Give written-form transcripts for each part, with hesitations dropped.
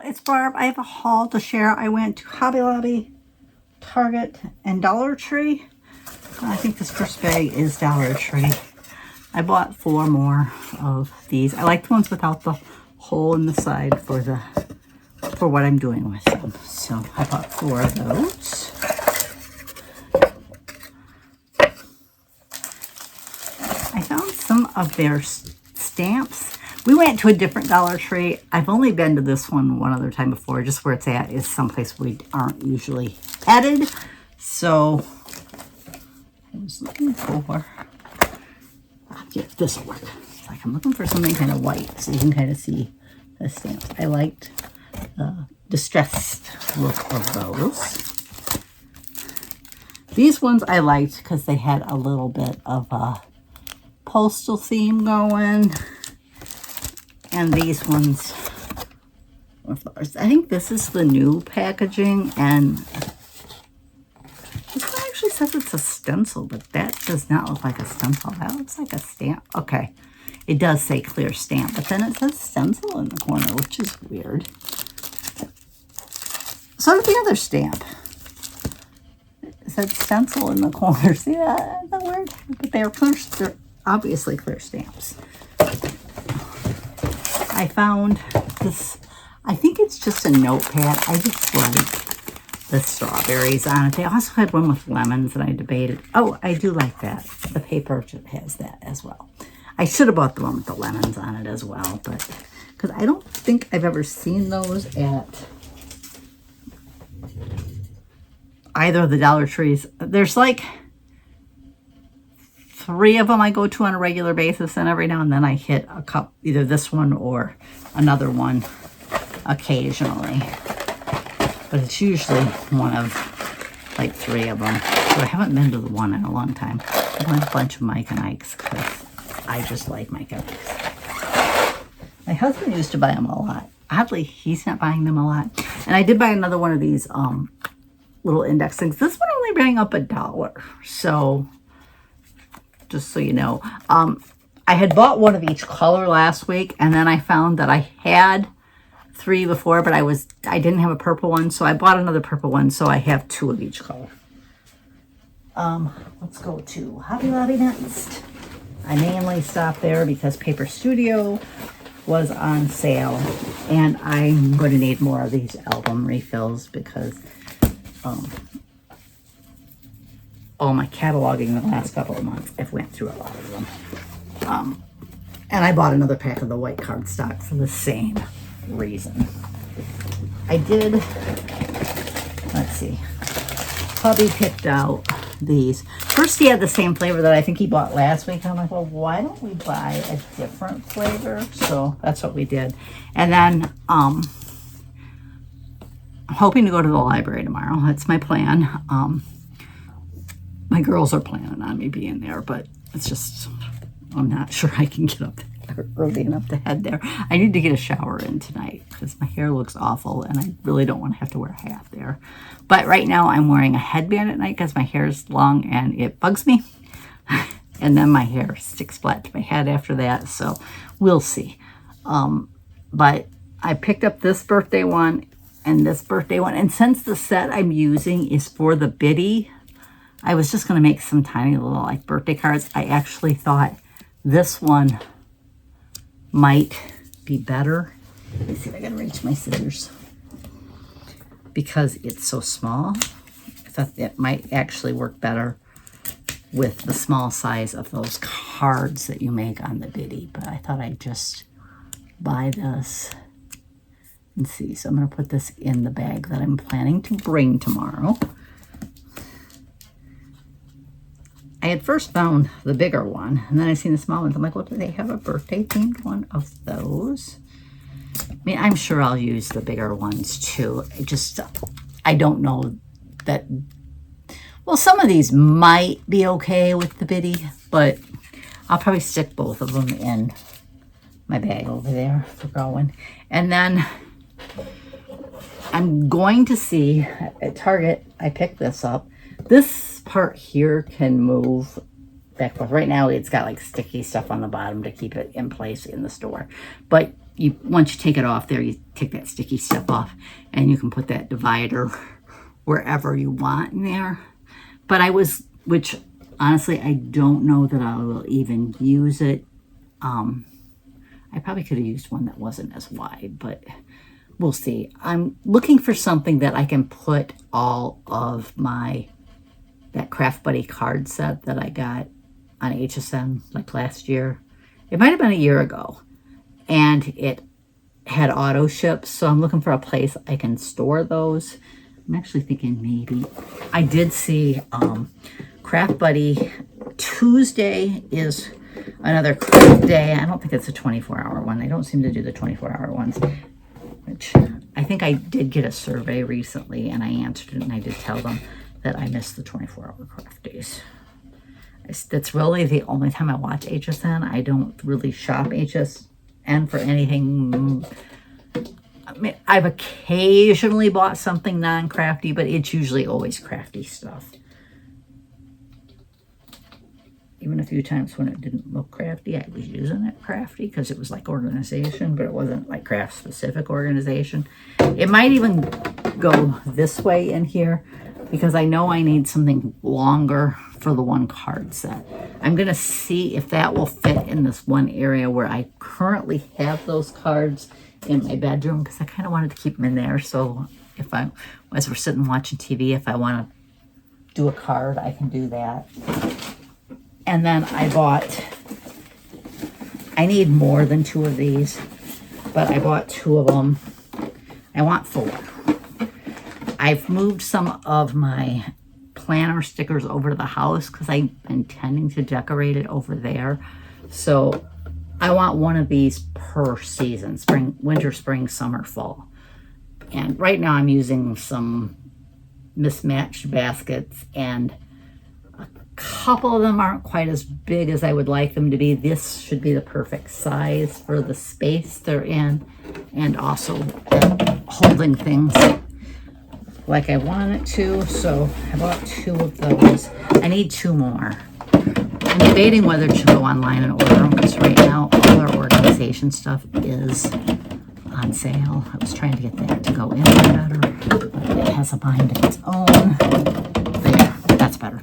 It's Barb. I have a haul to share. I went to Hobby Lobby, Target, and Dollar Tree. I think this first bag is Dollar Tree. I bought 4 more of these. I like the ones without the hole in the side for what I'm doing with them. So I bought 4 of those. I found some of their stamps. We went to a different Dollar Tree. I've only been to this one other time before. Just where it's at is someplace we aren't usually headed. So I was looking for, yeah, this will work. It's like I'm looking for something kind of white so you can kind of see the stamps. I liked the distressed look of those. These ones I liked because they had a little bit of a postal theme going. And these ones are flowers. I think this is the new packaging, and this one actually says it's a stencil, but that does not look like a stencil. That looks like a stamp. Okay, it does say clear stamp, but then it says stencil in the corner, which is weird. So did the other stamp. It said stencil in the corner. See that? Isn't that weird? But they're obviously clear stamps. I found this, I think it's just a notepad. I just like the strawberries on it. They also had one with lemons, and I debated. Oh, I do like that. The paper has that as well. I should have bought the one with the lemons on it as well, but because I don't think I've ever seen those at either of the Dollar Trees. There's like 3 of them I go to on a regular basis, and every now and then I hit a cup, either this one or another one occasionally. But it's usually one of like 3 of them. So I haven't been to the one in a long time. I went a bunch of Mike and Ike's because I just like Mike and Ike's. My husband used to buy them a lot. Oddly, he's not buying them a lot. And I did buy another one of these little index things. This one only rang up $1. So just so you know, I had bought one of each color last week, and then I found that I had 3 before, but I didn't have a purple one, so I bought another purple one, so I have 2 of each color. Let's go to Hobby Lobby next. I mainly stopped there because Paper Studio was on sale, and I'm going to need more of these album refills because all my cataloging the last couple of months, I've went through a lot of them. And I bought another pack of the white cardstock for the same reason. I did, let's see, Hubby picked out these. First he had the same flavor that I think he bought last week. I'm like, well, why don't we buy a different flavor? So that's what we did. And then I'm hoping to go to the library tomorrow. That's my plan. My girls are planning on me being there, but it's just, I'm not sure I can get up there early enough to head there. I need to get a shower in tonight because my hair looks awful, and I really don't want to have to wear a hat there. But right now I'm wearing a headband at night because my hair is long and it bugs me. And then my hair sticks flat to my head after that, so we'll see. But I picked up this birthday one and this birthday one, and since the set I'm using is for the Biddy, I was just going to make some tiny little like birthday cards. I actually thought this one might be better. Let me see if I can reach my scissors. Because it's so small, I thought it might actually work better with the small size of those cards that you make on the Biddy. But I thought I'd just buy this and see. So I'm going to put this in the bag that I'm planning to bring tomorrow. I had first found the bigger one, and then I seen the small ones. I'm like, well, do they have a birthday themed one of those? I mean, I'm sure I'll use the bigger ones too. I don't know that, well, some of these might be okay with the Biddy, but I'll probably stick both of them in my bag over there for going. And then I'm going to see at Target, I picked this up. This part here can move back and forth. Right now it's got like sticky stuff on the bottom to keep it in place in the store. But once you take it off there, you take that sticky stuff off, and you can put that divider wherever you want in there. But which honestly, I don't know that I will even use it. I probably could have used one that wasn't as wide, but we'll see. I'm looking for something that I can put all of that Craft Buddy card set that I got on HSN like last year. It might have been a year ago, and it had auto ships, so I'm looking for a place I can store those. I'm actually thinking maybe I did see Craft Buddy Tuesday is another craft day. I don't think it's a 24-hour one. They don't seem to do the 24-hour ones, which I think I did get a survey recently, and I answered it, and I did tell them that I missed the 24-hour craft days. That's really the only time I watch HSN. I don't really shop HSN for anything. I mean, I've occasionally bought something non-crafty, but it's usually always crafty stuff. Even a few times when it didn't look crafty, I was using it crafty because it was like organization, but it wasn't like craft-specific organization. It might even go this way in here because I know I need something longer for the one card set. I'm going to see if that will fit in this one area where I currently have those cards in my bedroom, because I kind of wanted to keep them in there. So as we're sitting watching TV, if I want to do a card, I can do that. And then I need more than 2 of these, but I bought 2 of them. I want 4. I've moved some of my planner stickers over to the house because I'm intending to decorate it over there. So I want one of these per season: spring, winter, spring, summer, fall. And right now I'm using some mismatched baskets, and a couple of them aren't quite as big as I would like them to be. This should be the perfect size for the space they're in, and also holding things like I want it to. So I bought 2 of those. I need 2 more. I'm debating whether to go online and order them, because right now all our organization stuff is on sale. I was trying to get that to go in better, but it has a bind of its own. There, that's better.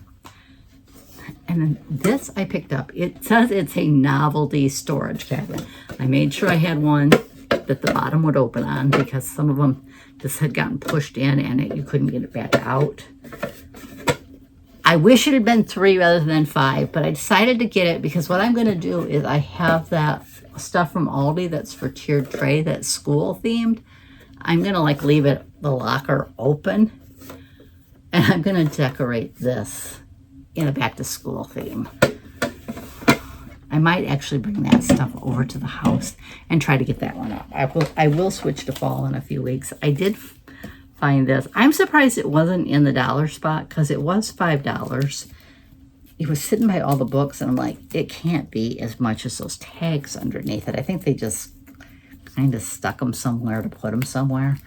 And then this I picked up. It says it's a novelty storage cabinet. I made sure I had one that the bottom would open on, because some of them, this had gotten pushed in and you couldn't get it back out. I wish it had been 3 rather than 5, but I decided to get it because what I'm going to do is I have that stuff from Aldi that's for tiered tray that's school themed. I'm going to leave the locker open, and I'm going to decorate this in a back to school theme. I might actually bring that stuff over to the house and try to get that one up. I will switch to fall in a few weeks. I did find this. I'm surprised it wasn't in the dollar spot, because it was $5. It was sitting by all the books, and I'm like, it can't be as much as those tags underneath it. I think they just kind of stuck them somewhere to put them somewhere.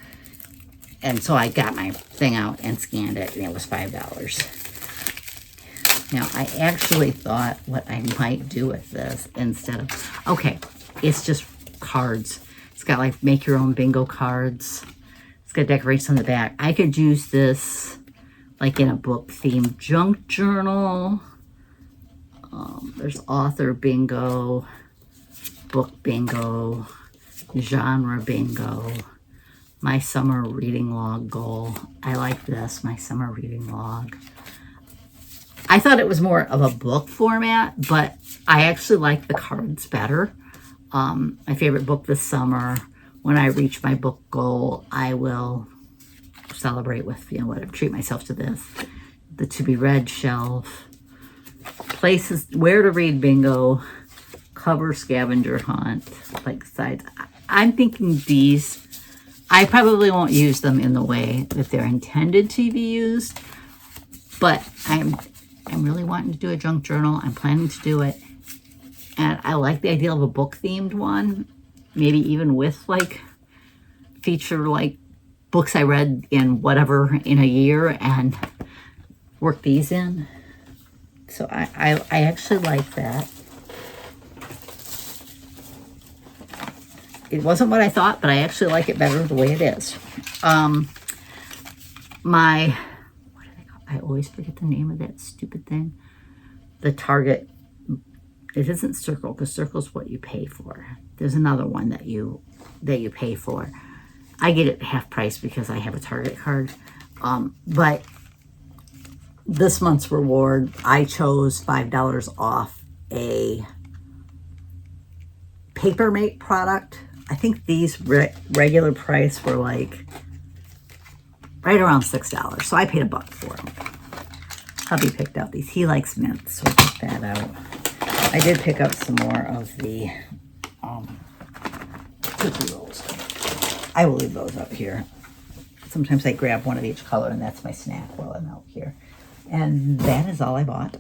And so I got my thing out and scanned it, and it was $5. Now, I actually thought what I might do with this instead of, okay, it's just cards. It's got make your own bingo cards. It's got decorations on the back. I could use this in a book themed junk journal. There's author bingo, book bingo, genre bingo, my summer reading log goal. I like this, my summer reading log. I thought it was more of a book format, but I actually like the cards better. My favorite book this summer, when I reach my book goal, I will celebrate with, whatever, treat myself to this. The to be read shelf, places, where to read bingo, cover scavenger hunt, sides. I'm thinking these, I probably won't use them in the way that they're intended to be used, but I'm really wanting to do a junk journal. I'm planning to do it. And I like the idea of a book themed one, maybe even with feature books I read in whatever in a year, and work these in. So I actually like that. it wasn't what I thought, but I actually like it better the way it is. What do they call? I always forget the name of that stupid thing. The Target. It isn't Circle, because Circle's what you pay for. There's another one that you pay for. I get it half price because I have a Target card. But this month's reward, I chose $5 off a Papermate product. I think these regular price were like right around $6. So I paid $1 for them. Hubby picked up these. He likes mint, so I took that out. I did pick up some more of the cookie rolls. I will leave those up here. Sometimes I grab one of each color, and that's my snack while I'm out here. And that is all I bought.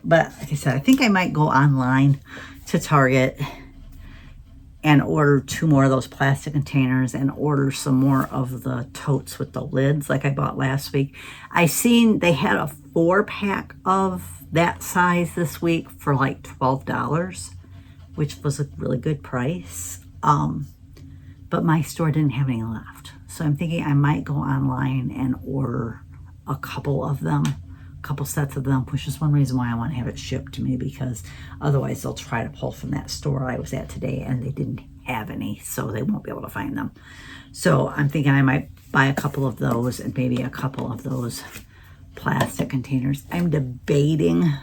But like I said, I think I might go online to Target and order 2 more of those plastic containers and order some more of the totes with the lids like I bought last week. I seen they had a 4-pack of that size this week for like $12, which was a really good price. But my store didn't have any left. So I'm thinking I might go online and order a couple of them, a couple sets of them, which is one reason why I want to have it shipped to me, because otherwise they'll try to pull from that store I was at today and they didn't have any, so they won't be able to find them. So I'm thinking I might buy a couple of those and maybe a couple of those plastic containers. I'm debating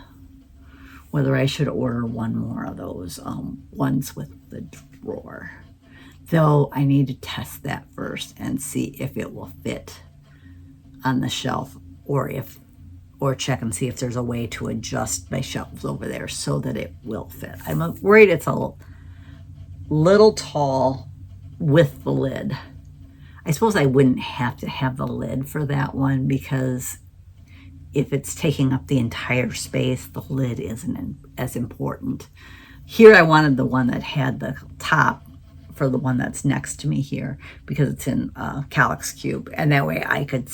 whether I should order 1 more of those ones with the drawer. Though I need to test that first and see if it will fit on the shelf, or check and see if there's a way to adjust my shelves over there so that it will fit. I'm worried it's a little tall with the lid. I suppose I wouldn't have to have the lid for that one, because if it's taking up the entire space, the lid isn't as important. Here I wanted the one that had the top for the one that's next to me here, because it's in Calyx Cube, and that way I could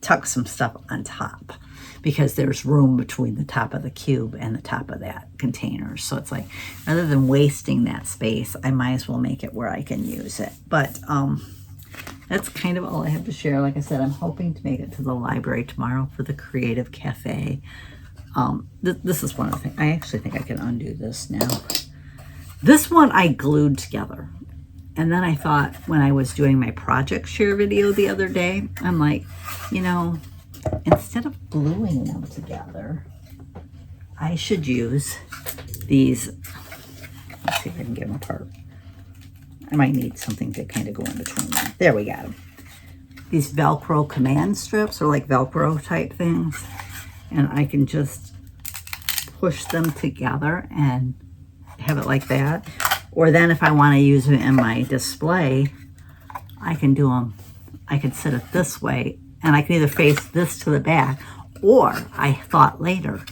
tuck some stuff on top, because there's room between the top of the cube and the top of that container. So it's like, rather than wasting that space, I might as well make it where I can use it. But that's kind of all I have to share. Like I said, I'm hoping to make it to the library tomorrow for the Creative Cafe. This is one of the things. I actually think I can undo this now. This one I glued together. And then I thought, when I was doing my project share video the other day, I'm like, you know, instead of gluing them together, I should use these. Let's see if I can get them apart. I might need something to kind of go in between them. There, we got them. These Velcro command strips, or like Velcro type things. And I can just push them together and have it like that. Or then if I want to use it in my display, I can do them. I can set it this way, and I can either face this to the back, or I thought later,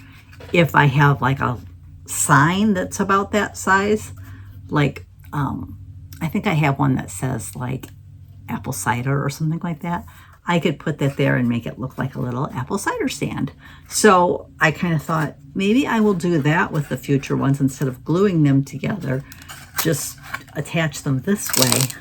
if I have like a sign that's about that size, like I think I have one that says like apple cider or something like that, I could put that there and make it look like a little apple cider stand. So I kind of thought, maybe I will do that with the future ones. Instead of gluing them together, just attach them this way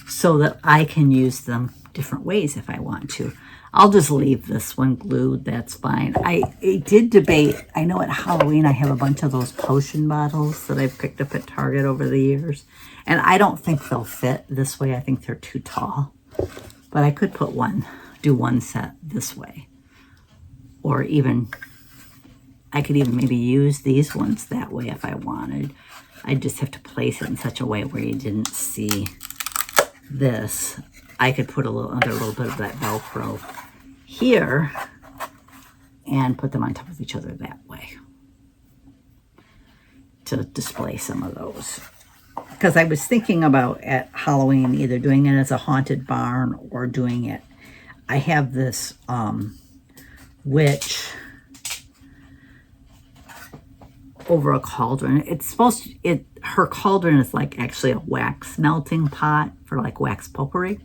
so that I can use them different ways if I want to. I'll just leave this one glued. That's fine. I did debate. I know at Halloween I have a bunch of those potion bottles that I've picked up at Target over the years. And I don't think they'll fit this way. I think they're too tall. But I could do one set this way. Or even, I could even maybe use these ones that way if I wanted. I'd just have to place it in such a way where you didn't see this. I could put a little bit of that Velcro here and put them on top of each other that way to display some of those. Because I was thinking about at Halloween either doing it as a haunted barn or doing it. I have this witch over a cauldron. It's supposed to, her cauldron is like actually a wax melting pot for like wax potpourri.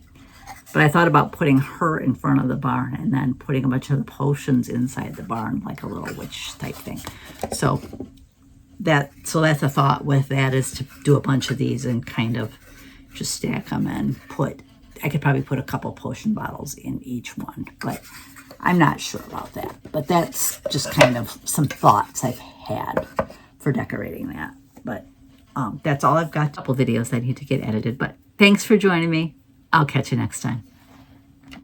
But I thought about putting her in front of the barn and then putting a bunch of the potions inside the barn, like a little witch type thing. So so that's a thought with that, is to do a bunch of these and kind of just stack them and I could probably put a couple potion bottles in each one, but I'm not sure about that. But that's just kind of some thoughts I've had for decorating that. But that's all I've got. A couple videos I need to get edited, but thanks for joining me. I'll catch you next time.